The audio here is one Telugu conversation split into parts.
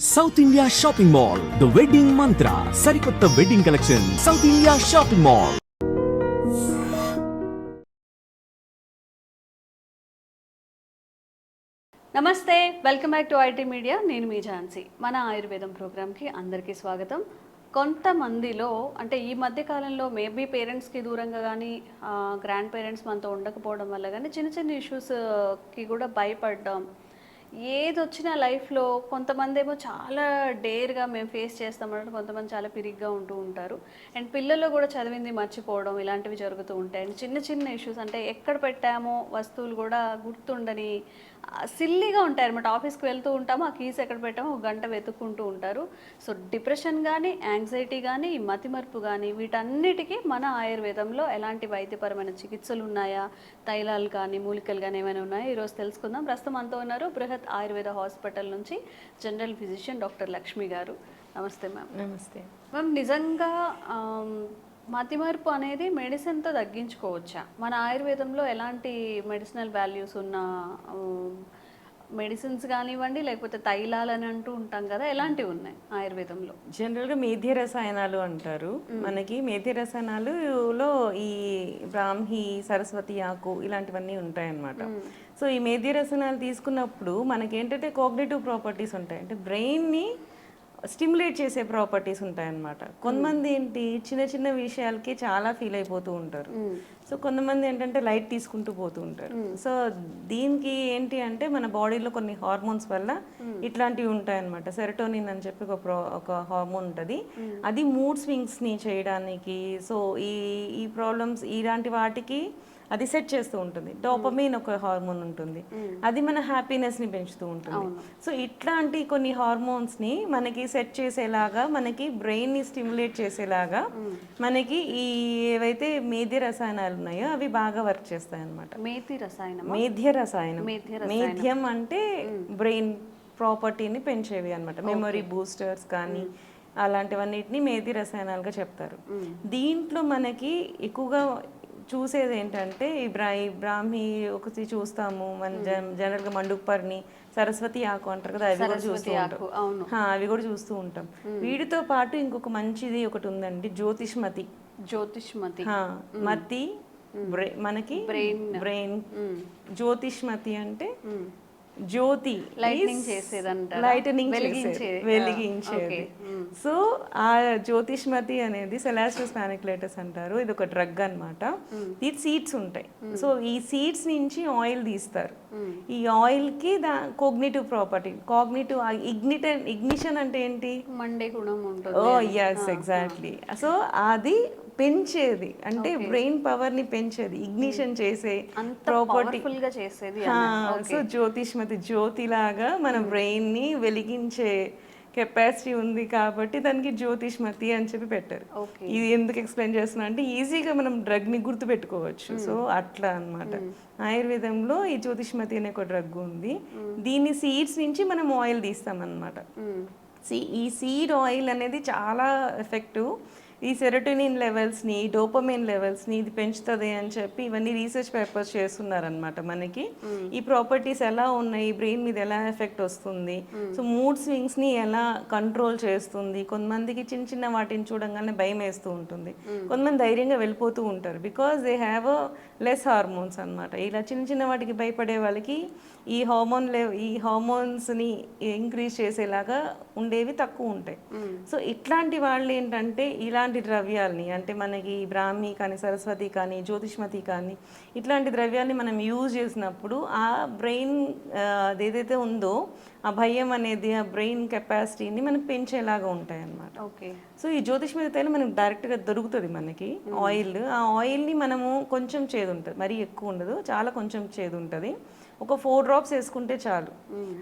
South India shopping mall the wedding Mantra సరికొత్త wedding collection South India shopping mall. నమస్తే, welcome back to IT media. నేను మీ ఝాన్సీ. మన ఆయుర్వేదం ప్రోగ్రామ్కి అందరికీ స్వాగతం. కొంతమందిలో అంటే ఈ మధ్య కాలంలో మేబీ పేరెంట్స్కి దూరంగా కానీ గ్రాండ్ పేరెంట్స్ మనతో ఉండకపోవడం వల్ల కానీ చిన్న చిన్న ఇష్యూస్కి కూడా భయపడడం, ఏది వచ్చినా లైఫ్లో కొంతమంది ఏమో చాలా డేర్గా మేము ఫేస్ చేస్తామంటే కొంతమంది చాలా పిరిగ్గా ఉంటూ ఉంటారు. అండ్ పిల్లల్లో కూడా చదివింది మర్చిపోవడం ఇలాంటివి జరుగుతూ ఉంటాయి. అండ్ చిన్న చిన్న ఇష్యూస్ అంటే ఎక్కడ పెట్టామో వస్తువులు కూడా గుర్తుండని సిల్లీగా ఉంటాయి అనమాట. ఆఫీస్కి వెళ్తూ ఉంటాము, ఆ కీస్ ఎక్కడ పెట్టామో ఒక గంట వెతుక్కుంటూ ఉంటారు. సో డిప్రెషన్ కానీ, యాంగ్జైటీ కానీ, మతిమరుపు కానీ వీటన్నిటికీ మన ఆయుర్వేదంలో ఎలాంటి వైద్యపరమైన చికిత్సలు ఉన్నాయా, తైలాలు కానీ మూలికలు కానీ ఏమైనా ఉన్నాయా ఈరోజు తెలుసుకుందాం. ప్రస్తుతం అంతా ఉన్నారు బృహత్ ఆయుర్వేద హాస్పిటల్ నుంచి జనరల్ ఫిజిషియన్ డాక్టర్ లక్ష్మి గారు. నమస్తే మ్యామ్. నమస్తే మ్యామ్, నిజంగా మతిమరుపు అనేది మెడిసిన్తో తగ్గించుకోవచ్చా? మన ఆయుర్వేదంలో ఎలాంటి మెడిసినల్ వాల్యూస్ ఉన్న మెడిసిన్స్ కానివ్వండి, లేకపోతే తైలాలు అని అంటూ ఉంటాం కదా, ఎలాంటివి ఉన్నాయి ఆయుర్వేదంలో? జనరల్గా మేధ్య రసాయనాలు అంటారు. మనకి మేధ్య రసాయనాలులో ఈ బ్రాహ్మి, సరస్వతి ఆకు ఇలాంటివన్నీ ఉంటాయన్నమాట. సో ఈ మేధ్య రసాయనాలు తీసుకున్నప్పుడు మనకేంటంటే కోగ్నిటివ్ ప్రాపర్టీస్ ఉంటాయి, అంటే బ్రెయిన్ని స్టిమ్యులేట్ చేసే ప్రాపర్టీస్ ఉంటాయన్నమాట. కొంతమంది ఏంటి చిన్న చిన్న విషయాలకి చాలా ఫీల్ అయిపోతూ ఉంటారు. సో కొంతమంది ఏంటంటే లైట్ తీసుకుంటూ పోతూ ఉంటారు. సో దీనికి ఏంటి అంటే మన బాడీలో కొన్ని హార్మోన్స్ వల్ల ఇట్లాంటివి ఉంటాయన్నమాట. సెరటోనిన్ అని చెప్పి ఒక హార్మోన్ ఉంటుంది. అది మూడ్ స్వింగ్స్ని చేయడానికి, సో ఈ ప్రాబ్లమ్స్ ఇలాంటి వాటికి అది సెట్ చేస్తూ ఉంటుంది. డోపమైన్ ఒక హార్మోన్ ఉంటుంది, అది మన హ్యాపీనెస్ని పెంచుతూ ఉంటుంది. సో ఇట్లాంటి కొన్ని హార్మోన్స్ని మనకి సెట్ చేసేలాగా, మనకి బ్రెయిన్ని స్టిమ్యులేట్ చేసేలాగా మనకి ఈ ఏవైతే మేధ్య రసాయనాలు ఉన్నాయో అవి బాగా వర్క్ చేస్తాయి అన్నమాట. మేధ్య రసాయనం, మేధ్యం అంటే బ్రెయిన్ ప్రాపర్టీని పెంచేవి అనమాట. మెమొరీ బూస్టర్స్ కానీ అలాంటివన్నిటిని మేధ్య రసాయనాలుగా చెప్తారు. దీంట్లో మనకి ఎక్కువగా చూసేది ఏంటంటే ఈ బ్రాహ్మి ఒకటి చూస్తాము, మన జనరల్గా మండుపర్ని, సరస్వతి ఆకు అంటారు కదా, అవి కూడా చూస్తూ ఉంటాం. అవి కూడా చూస్తూ ఉంటాం. వీటితో పాటు ఇంకొక మంచిది ఒకటి ఉందండి, జ్యోతిష్మతి. మతి మనకి బ్రెయిన్. జ్యోతిష్మతి అంటే జ్యోతి, లైటనింగ్ వెలిగించేది. సో ఆ జ్యోతిష్మతి అనేది సెలాస్టస్ పానిక్లేటస్ అంటారు. ఇది ఒక డ్రగ్ అన్నమాట. ఇది సీడ్స్ ఉంటాయి. సో ఈ సీడ్స్ నుంచి ఆయిల్ తీస్తారు. ఈ ఆయిల్ కి కోగ్నిటివ్ ప్రాపర్టీ, కోగ్నిటివ్ ఇగ్నిషన్ అంటే ఏంటి, మండే గుణం ఉంటుంది. ఓ ఎస్, ఎగ్జాక్ట్లీ. సో అది పెంచేది, అంటే బ్రెయిన్ పవర్ ని పెంచేది, ఇగ్నిషన్ చేసే ప్రాపర్టీ. సో జ్యోతిష్మతి జ్యోతిలాగా మన బ్రెయిన్ ని వెలిగించే కెపాసిటీ ఉంది కాబట్టి దానికి జ్యోతిష్మతి అని చెప్పి పెట్టారు. ఇది ఎందుకు ఎక్స్ప్లెయిన్ చేస్తున్నా అంటే ఈజీగా మనం డ్రగ్ ని గుర్తు పెట్టుకోవచ్చు. సో అట్లా అన్నమాట. ఆయుర్వేదంలో ఈ జ్యోతిష్మతి అనే ఒక డ్రగ్ ఉంది. దీన్ని సీడ్స్ నుంచి మనం ఆయిల్ తీస్తాం అన్నమాట. ఈ సీడ్ ఆయిల్ అనేది చాలా ఎఫెక్టివ్. ఈ సెరోటోనిన్ లెవెల్స్ని, డోపమైన్ లెవెల్స్ని ఇది పెంచుతుంది అని చెప్పి ఇవన్నీ రీసెర్చ్ పేపర్స్ చేస్తున్నారనమాట. మనకి ఈ ప్రాపర్టీస్ ఎలా ఉన్నాయి, బ్రెయిన్ మీద ఎలా ఎఫెక్ట్ వస్తుంది, సో మూడ్ స్వింగ్స్ని ఎలా కంట్రోల్ చేస్తుంది. కొంతమందికి చిన్న చిన్న వాటిని చూడంగానే భయం వేస్తూ ఉంటుంది, కొంతమంది ధైర్యంగా వెళ్ళిపోతూ ఉంటారు, because they have less hormones అనమాట. ఇలా చిన్న చిన్న వాటికి భయపడే వాళ్ళకి ఈ హార్మోన్స్ని ఇంక్రీజ్ చేసేలాగా ఉండేవి తక్కువ ఉంటాయి. సో ఇట్లాంటి వాళ్ళు ఏంటంటే ఇలాంటి ద్రవ్యాల్ని, అంటే మనకి బ్రాహ్మి కానీ, సరస్వతి కానీ, జ్యోతిష్మతి కానీ ఇట్లాంటి ద్రవ్యాల్ని మనం యూజ్ చేసినప్పుడు ఆ బ్రెయిన్ ఏదైతే ఉందో ఆ భయం అనేది, ఆ బ్రెయిన్ కెపాసిటీని మనం పెంచేలాగా ఉంటాయి అన్నమాట. సో ఈ జ్యోతిష్మతి తైలం మనకి డైరెక్ట్గా దొరుకుతుంది మనకి ఆయిల్. ఆ ఆయిల్ని మనము కొంచెం చేదు ఉంటుంది, మరీ ఎక్కువ ఉండదు, చాలా కొంచెం చేదు ఉంటుంది. ఒక 4 drops వేసుకుంటే చాలు.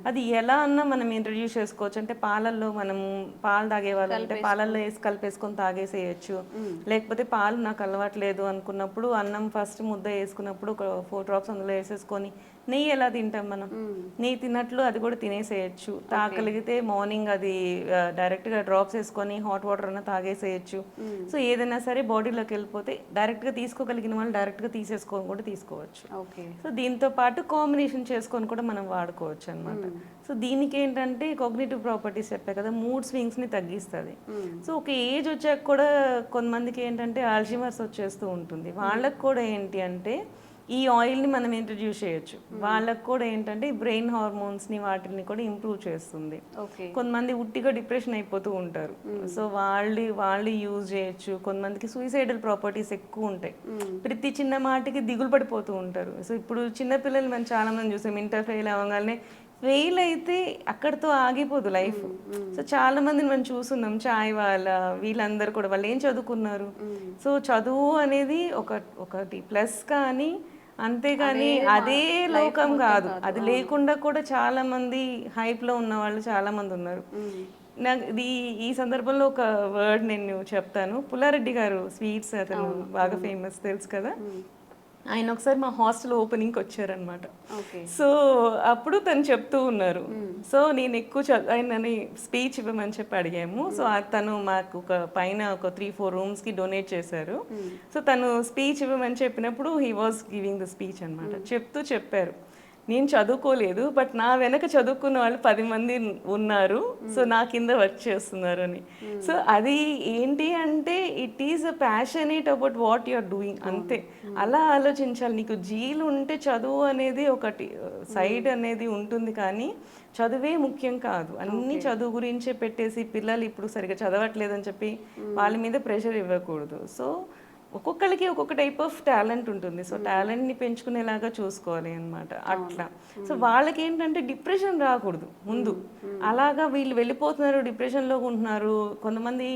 అది ఎలా అన్నా మనం ఇంట్రడ్యూస్ చేసుకోవచ్చు. అంటే పాలల్లో మనం పాలు తాగేవాళ్ళు అంటే పాలల్లో వేసి కలిపేసుకొని తాగేసేయచ్చు. లేకపోతే పాలు నాకు అలవాట్లేదు అనుకున్నప్పుడు అన్నం ఫస్ట్ ముద్ద వేసుకున్నప్పుడు ఒక 4 drops అందులో వేసేసుకొని నెయ్యి ఎలా తింటాం మనం, నెయ్యి తిన్నట్లు అది కూడా తినేసేయచ్చు. తాగలిగితే మార్నింగ్ అది డైరెక్ట్గా డ్రాప్స్ వేసుకొని హాట్ వాటర్ అన్న తాగేసేయచ్చు. సో ఏదైనా సరే బాడీలోకి వెళ్ళిపోతే డైరెక్ట్గా తీసుకోగలిగిన వాళ్ళు డైరెక్ట్గా తీసేసుకొని కూడా తీసుకోవచ్చు. సో దీంతో పాటు కాంబినేషన్ చేసుకొని కూడా మనం వాడుకోవచ్చు అనమాట. సో దీనికి ఏంటంటే కాగ్నిటివ్ ప్రాపర్టీస్ చెప్పే కదా, మూడ్ స్వింగ్స్ని తగ్గిస్తుంది. సో ఒక ఏజ్ వచ్చాక కూడా కొంతమందికి ఏంటంటే ఆల్జిమర్స్ వచ్చేస్తూ ఉంటుంది. వాళ్ళకు కూడా ఏంటి అంటే ఈ ఆయిల్ని మనం ఇంట్రడ్యూస్ చేయొచ్చు. వాళ్ళకు కూడా ఏంటంటే బ్రెయిన్ హార్మోన్స్ని వాటిని కూడా ఇంప్రూవ్ చేస్తుంది. కొంతమంది ఉట్టిగా డిప్రెషన్ అయిపోతూ ఉంటారు, సో వాళ్ళు యూజ్ చేయొచ్చు. కొంతమందికి సూసైడల్ ప్రాపర్టీస్ ఎక్కువ ఉంటాయి, ప్రతి చిన్న మాటకి దిగులు పడిపోతూ ఉంటారు. సో ఇప్పుడు చిన్నపిల్లలు మనం చాలా మంది చూసాం, ఇంటర్ ఫెయిల్ అవ్వగానే ఫెయిల్ అయితే అక్కడితో ఆగిపోదు లైఫ్. సో చాలా మందిని మనం చూస్తున్నాం, చాయ్ వాళ్ళ వీళ్ళందరూ కూడా వాళ్ళు ఏం చదువుకున్నారు. సో చదువు అనేది ఒకటి ప్లస్, కానీ అంతేగాని అదే లోకం కాదు. అది లేకుండా కూడా చాలా మంది హైప్ లో ఉన్న వాళ్ళు చాలా మంది ఉన్నారు. నాకు ఈ సందర్భంలో ఒక వర్డ్ నేను చెప్తాను. పుల్లారెడ్డి గారు స్వీట్స్, అతను బాగా ఫేమస్, తెలుసు కదా. ఆయన ఒకసారి మా హాస్టల్ ఓపెనింగ్కి వచ్చారనమాట. సో అప్పుడు తను చెప్తూ ఉన్నారు. సో నేను ఎక్కువ ఆయనని స్పీచ్ ఇవ్వమని చెప్పి అడిగాము. సో తను మాకు పైన ఒక 3-4 రూమ్స్కి డొనేట్ చేశారు. సో తను స్పీచ్ ఇవ్వమని చెప్పినప్పుడు he was giving the speech అనమాట. చెప్పారు, నేను చదువుకోలేదు, బట్ నా వెనక చదువుకున్న వాళ్ళు 10 మంది ఉన్నారు, సో నా కింద వర్క్ చేస్తున్నారు అని. సో అది ఏంటి అంటే it is a passionate about what you are doing, అంతే. అలా ఆలోచించాలి. నీకు జీలు ఉంటే చదువు అనేది ఒకటి సైడ్ అనేది ఉంటుంది, కానీ చదువే ముఖ్యం కాదు. అన్ని చదువు గురించే పెట్టేసి పిల్లలు ఇప్పుడు సరిగా చదవట్లేదని చెప్పి వాళ్ళ మీద ప్రెషర్ ఇవ్వకూడదు. సో ఒక్కొక్కరికి ఒక్కొక్క టైప్ ఆఫ్ టాలెంట్ ఉంటుంది. సో టాలెంట్ని పెంచుకునేలాగా చూసుకోవాలి అనమాట, అట్లా. సో వాళ్ళకి ఏంటంటే డిప్రెషన్ రాకూడదు ముందు. అలాగా వీళ్ళు వెళ్ళిపోతున్నారు, డిప్రెషన్లో ఉంటున్నారు. కొంతమంది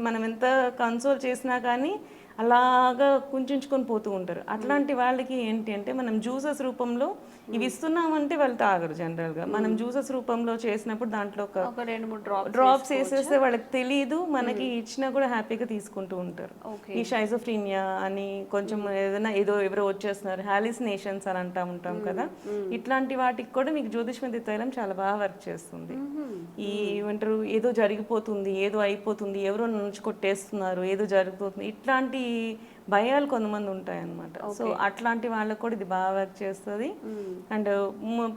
మనం ఎంత కన్సోల్ చేసినా కానీ అలాగా కుంచుకొని పోతూ ఉంటారు. అట్లాంటి వాళ్ళకి ఏంటి అంటే మనం జ్యూసెస్ రూపంలో ఇవి ఇస్తున్నామంటే వాళ్ళు తాగరు జనరల్గా. మనం జ్యూసెస్ రూపంలో చేసినప్పుడు దాంట్లో ఒక 2-3 డ్రాప్స్ వేసేస్తే వాళ్ళకి తెలియదు, మనకి ఇచ్చినా కూడా హ్యాపీగా తీసుకుంటూ ఉంటారు. ఈ షైజోఫ్రీనియా అని కొంచెం ఏదైనా ఎవరో వచ్చేస్తున్నారు, హాలిసినేషన్స్ అని ఉంటాం కదా, ఇట్లాంటి వాటికి కూడా మీకు జ్యోతిష్మతి తైలం చాలా బాగా వర్క్ చేస్తుంది. ఈ ఏమంటారు, ఏదో జరిగిపోతుంది, ఏదో అయిపోతుంది, ఎవరో నుంచి కొట్టేస్తున్నారు, ఏదో జరిగిపోతుంది, ఇట్లాంటి భయాలు కొంతమంది ఉంటాయన్నమాట. సో అట్లాంటి వాళ్ళకు కూడా ఇది బాగా వర్క్ చేస్తుంది. అండ్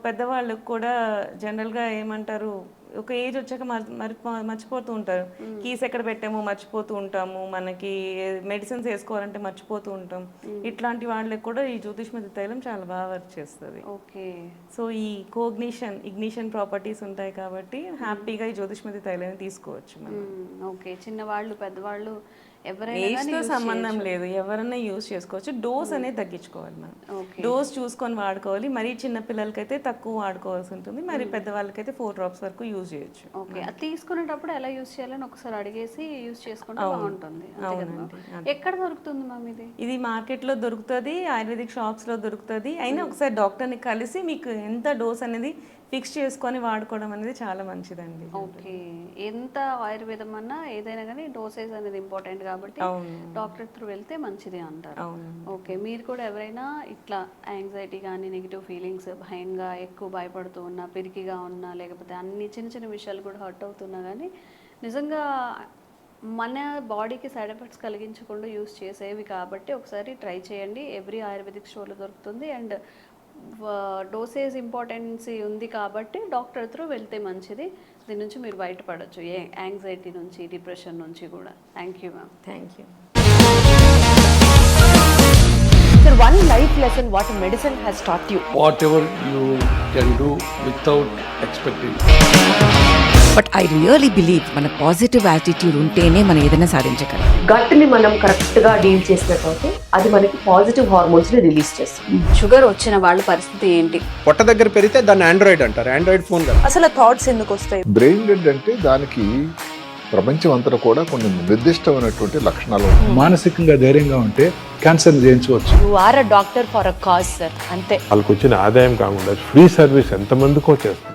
పెద్దవాళ్ళకు కూడా జనరల్గా ఏమంటారు, ఒక ఏజ్ వచ్చాక మర్చిపోతూ ఉంటారు. కీస్ ఎక్కడ పెట్టామో మర్చిపోతూ ఉంటాము, మనకి మెడిసిన్స్ వేసుకోవాలంటే మర్చిపోతూ ఉంటాం. ఇట్లాంటి వాళ్ళకి కూడా ఈ జ్యోతిష్మతి తైలం చాలా బాగా వర్క్ చేస్తుంది. సో ఈ ఇగ్నిషన్ ప్రాపర్టీస్ ఉంటాయి కాబట్టి హ్యాపీగా ఈ జ్యోతిష్మతి తైలాన్ని తీసుకోవచ్చు మనం. చిన్నవాళ్ళు పెద్దవాళ్ళు ఏజ్తో సంబంధం లేదు, ఎవరైనా యూజ్ చేసుకోవచ్చు. డోస్ అనేది తగ్గించుకోవాలి మనం, డోస్ చూసుకొని వాడుకోవాలి. మరీ చిన్న పిల్లలకైతే తక్కువ వాడుకోవాల్సి ఉంటుంది, మరి పెద్దవాళ్ళకైతే 4 డ్రాప్స్ వరకు యూజ్ చేయొచ్చు. అది తీసుకునేటప్పుడు ఎలా యూజ్ చేయాలని ఒకసారి అడిగేసి యూజ్ చేసుకుంటే బాగుంటుంది. ఎక్కడ దొరుకుతుంది మ్యామ్ ఇది మార్కెట్లో దొరుకుతుంది, ఆయుర్వేదిక్ షాప్స్లో దొరుకుతుంది. అయినా ఒకసారి డాక్టర్ని కలిసి మీకు ఎంత డోస్ అనేది ఫిక్స్ చేసుకొని వాడుకోవడం అనేది చాలా మంచిదండి. ఎంత ఆయుర్వేదం అన్నా ఏదైనా కానీ డోసేజ్ అనేది ఇంపార్టెంట్ కాబట్టి డాక్టర్ త్రూ వెళ్తే మంచిది అంటారు. మీరు కూడా ఎవరైనా ఇట్లా యాంగ్జైటీ కానీ నెగిటివ్ ఫీలింగ్స్, భయంగా ఎక్కువ భయపడుతూ ఉన్నా, పిరికిగా ఉన్నా, లేకపోతే అన్ని చిన్న చిన్న విషయాలు కూడా హర్ట్ అవుతున్నా కానీ నిజంగా మన బాడీకి సైడ్ ఎఫెక్ట్స్ కలిగించకుండా యూస్ చేసేవి కాబట్టి ఒకసారి ట్రై చేయండి. ఎవ్రీ ఆయుర్వేదిక్ స్టోర్లో దొరుకుతుంది. అండ్ డోసేజ్ ఇంపార్టెన్సీ ఉంది కాబట్టి డాక్టర్ త్రూ వెళ్తే మంచిది. దీని నుంచి మీరు బయటపడవచ్చు, యాంగ్జైటీ నుంచి, డిప్రెషన్ నుంచి కూడా. Thank you ma'am. Thank you. Sir, one life lesson what medicine has taught you. Whatever you can do without expecting. But I really believe మన పాజిటివ్ యాటిట్యూడ్ ఉంటేనే మనం ఏదైనా సాధించగలం. గట్ని మనం కరెక్ట్గా డీల్ చేసినట్లయితే అది మనకి పాజిటివ్ హార్మోన్స్ని రిలీజ్ చేస్తుంది. షుగర్ వచ్చిన వాళ్ళ పరిస్థితి ఏంటి? పొట్ట దగ్గర పెరిగితే దాన్ని ఆండ్రాయిడ్ అంటారు, ఆండ్రాయిడ్ ఫోన్ కాదు. అసలు థాట్స్ ఎందుకు వస్తాయి? బ్రెయిన్ డెడ్ అంటే దానికి ప్రపంచం అంతా కూడా కొన్ని నిర్దిష్టమైనటువంటి లక్షణాలు. మానసికంగా ధైర్యంగా ఉంటే క్యాన్సర్ జయించవచ్చు. You are a doctor for a cause sir, అంతే. వాళ్ళకి వచ్చిన ఆదాయం కాకుండా ఫ్రీ సర్వీస్ ఎంతమందికో చేస్తుంది.